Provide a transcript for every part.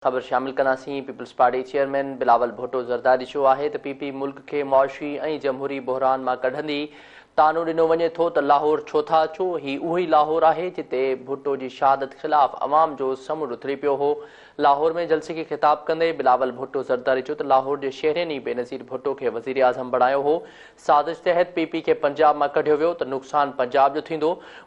خبر شامل کناسیں Peoples Party chairman Bilawal Bhutto Zardari چو ہے تو پی پی ملک کے معاشی اور جمہوری بحران میں کڈھندی تانو ڈنو ونے تو لاہور چھو تھا چو ہی وہی لاہور ہے جتے بھٹو کی شہادت خلاف عوام جو سمر اتری پیو ہو لاہور میں جلسے کے خطاب کندے بلاول بھٹو زرداری چو تو لاہور کے شہرین بے نظیر بھٹو کے وزیر اعظم بنایا ہو سازش تحت پی پی کے پنجاب میں کڈھیو ویو تو نقصان پنجاب جو تھیندو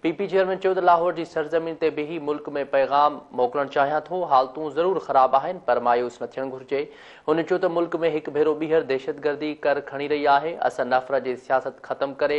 پی پی چیئرمین چو تو لاہور کی سرزمین تے بھی ہی ملک میں پیغام موکلن چاہیاں تھو حالتوں ضرور خراب آہن پر مایوس نہ تھن گھرجے ان چو تو ملک میں ایک بھیرو بیہر دہشت گردی کر کھڑی رہی ہے اسا نفرت جی سیاست ختم کرے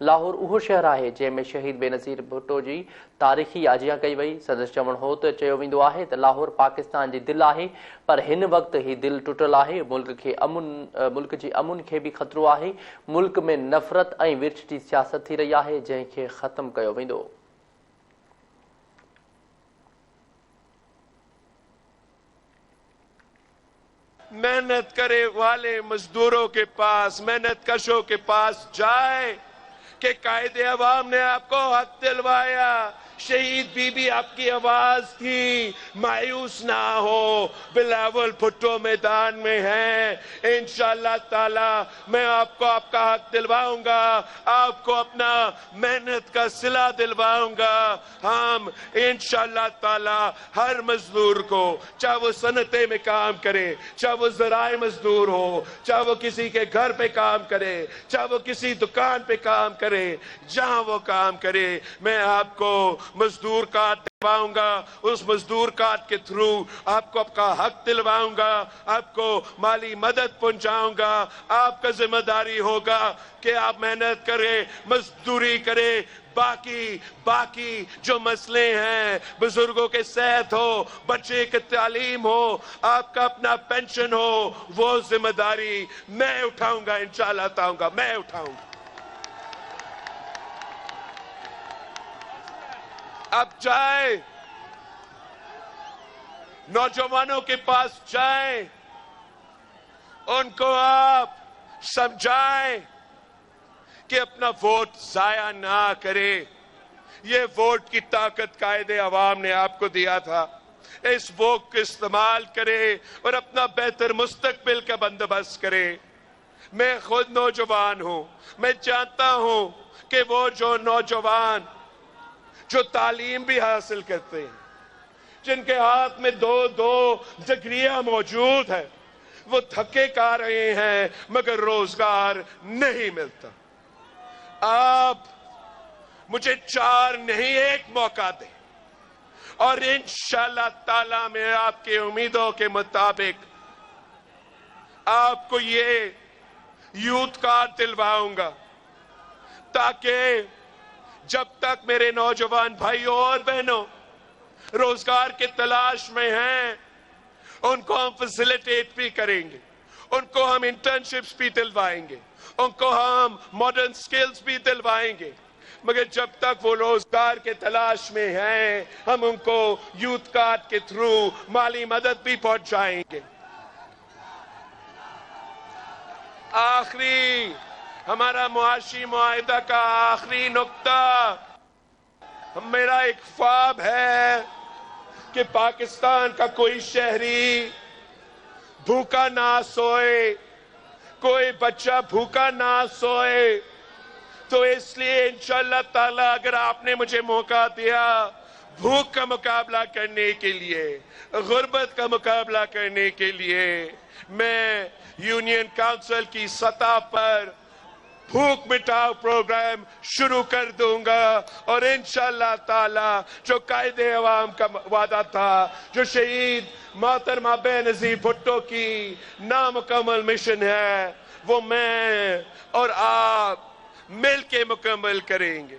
لاہور اہو شہر ہے جے میں شہید بے نظیر بھٹو جی تاریخی آجیاں کئی وئی سندس چوڻ ہو تو چیو ویندو ہے تو لاہور پاکستان جی دل ہے پر ہن وقت ہی دل ٹوٹل ہے ملک جی امن کے بھی خطرو ہے ملک میں نفرت اور ورچ کی سیاست تھی رہی ہے جن کے ختم کیو ویندو محنت کرے والے مزدوروں کے پاس محنت کشوں کے پاس جائے کہ قائد عوام نے آپ کو حق دلوایا شہید بی بی آپ کی آواز تھی مایوس نہ ہو بلاول بھٹو میدان میں ہیں انشاءاللہ تعالی میں آپ کو آپ کا حق دلواؤں گا آپ کو اپنا محنت کا صلہ دلواؤں گا ہم انشاءاللہ تعالی ہر مزدور کو چاہے وہ صنعتیں میں کام کرے چاہے وہ زراعی مزدور ہو چاہے وہ کسی کے گھر پہ کام کرے چاہے وہ کسی دکان پہ کام کرے جہاں وہ کام کرے میں آپ کو مزدور کارڈ دلواؤں گا اس مزدور کارڈ کے تھرو آپ کو آپ کا حق دلواؤں گا آپ کو مالی مدد پہنچاؤں گا آپ کا ذمہ داری ہوگا کہ آپ محنت کریں مزدوری کریں باقی جو مسئلے ہیں بزرگوں کے صحت ہو بچے کی تعلیم ہو آپ کا اپنا پینشن ہو وہ ذمہ داری میں اٹھاؤں گا انشاءاللہ میں اٹھاؤں گا اب جائیں نوجوانوں کے پاس جائیں ان کو آپ سمجھائیں کہ اپنا ووٹ ضائع نہ کرے یہ ووٹ کی طاقت قائد عوام نے آپ کو دیا تھا اس ووٹ کو استعمال کرے اور اپنا بہتر مستقبل کا بندوبست کرے میں خود نوجوان ہوں میں جانتا ہوں کہ وہ جو نوجوان جو تعلیم بھی حاصل کرتے ہیں جن کے ہاتھ میں دو ڈگریاں موجود ہیں وہ تھکے کھا رہے ہیں مگر روزگار نہیں ملتا آپ مجھے 4 نہیں 1 موقع دیں اور انشاءاللہ تعالی میں آپ کے امیدوں کے مطابق آپ کو یہ یوتھ کارڈ دلواؤں گا تاکہ جب تک میرے نوجوان بھائیوں اور بہنوں روزگار کے تلاش میں ہیں ان کو ہم فیسیلیٹیٹ بھی کریں گے ان کو ہم انٹرنشپس بھی دلوائیں گے ان کو ہم ماڈرن سکلز بھی دلوائیں گے مگر جب تک وہ روزگار کے تلاش میں ہیں ہم ان کو یوتھ کارڈ کے تھرو مالی مدد بھی پہنچائیں گے آخری ہمارا معاشی معاہدہ کا آخری نقطہ میرا ایک خواب ہے کہ پاکستان کا کوئی شہری بھوکا نہ سوئے کوئی بچہ بھوکا نہ سوئے تو اس لیے انشاءاللہ تعالی اگر آپ نے مجھے موقع دیا بھوک کا مقابلہ کرنے کے لیے غربت کا مقابلہ کرنے کے لیے میں یونین کونسل کی سطح پر بھوک مٹاؤ پروگرام شروع کر دوں گا اور انشاءاللہ تعالی جو قائد عوام کا وعدہ تھا جو شہید محترمہ بے نظیر بھٹو کی نامکمل مشن ہے وہ میں اور آپ مل کے مکمل کریں گے